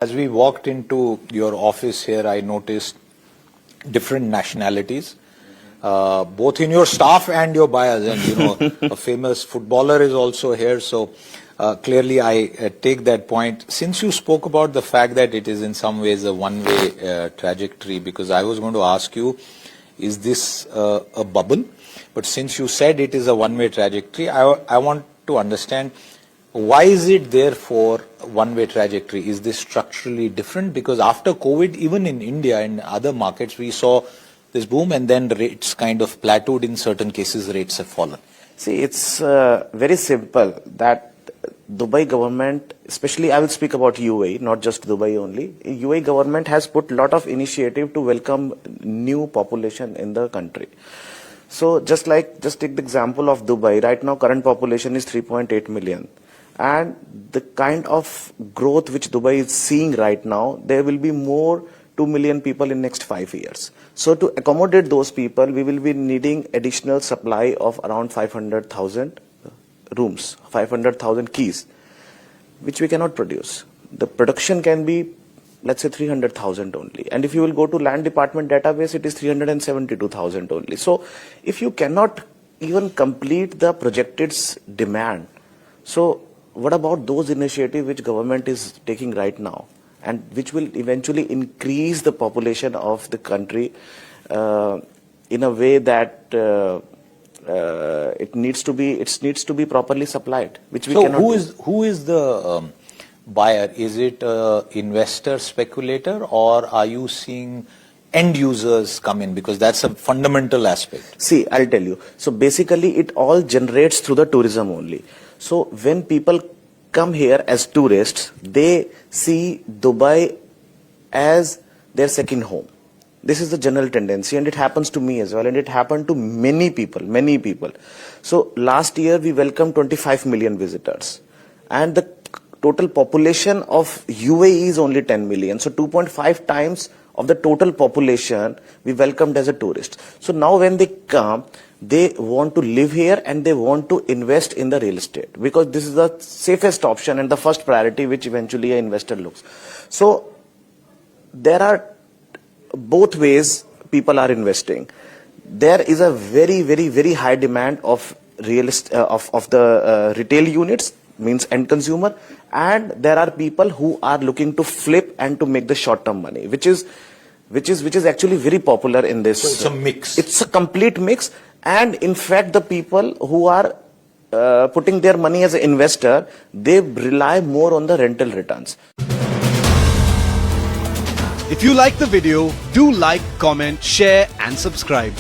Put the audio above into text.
As we walked into your office here, I noticed different nationalities, both in your staff and your buyers. And, you know, a famous footballer is also here. So clearly I take that point. Since you spoke about the fact that it is in some ways a one-way trajectory, because I was going to ask you, is this a bubble? But since you said it is a one-way trajectory, I want to understand, why is it therefore one-way trajectory? Is this structurally different? Because after COVID, even in India and other markets, we saw this boom and then rates kind of plateaued. In certain cases, rates have fallen. See, it's very simple that Dubai government, especially I will speak about UAE, not just Dubai only. UAE government has put a lot of initiative to welcome new population in the country. So just take the example of Dubai. Right now, current population is 3.8 million. And the kind of growth which Dubai is seeing right now, there will be more 2 million people in next 5 years. So to accommodate those people, we will be needing additional supply of around 500,000 rooms, 500,000 keys, which we cannot produce. The production can be, let's say, 300,000 only. And if you will go to land department database, it is 372,000 only. So if you cannot even complete the projected demand, so what about those initiatives which government is taking right now and which will eventually increase the population of the country in a way that it needs to be properly supplied, which we cannot do. Who is the buyer? Is it investor, speculator, or are you seeing end users come in? Because that's a fundamental aspect. See, I'll tell you. So basically it all generates through the tourism only. So when people come here as tourists, they see Dubai as their second home. This is the general tendency, and it happens to me as well, and it happened to many people, many people. So last year we welcomed 25 million visitors, and the total population of UAE is only 10 million. So 2.5 times of the total population we welcomed as a tourist. So now when they come, they want to live here and they want to invest in the real estate, because this is the safest option and the first priority which eventually an investor looks. So there are both ways people are investing. There is a very, very, very high demand of the retail units, means end consumer, and there are people who are looking to flip and to make the short-term money, which is actually very popular in this. So it's a mix. It's a complete mix. And in fact, the people who are putting their money as an investor, they rely more on the rental returns. If you like the video, do like, comment, share and subscribe.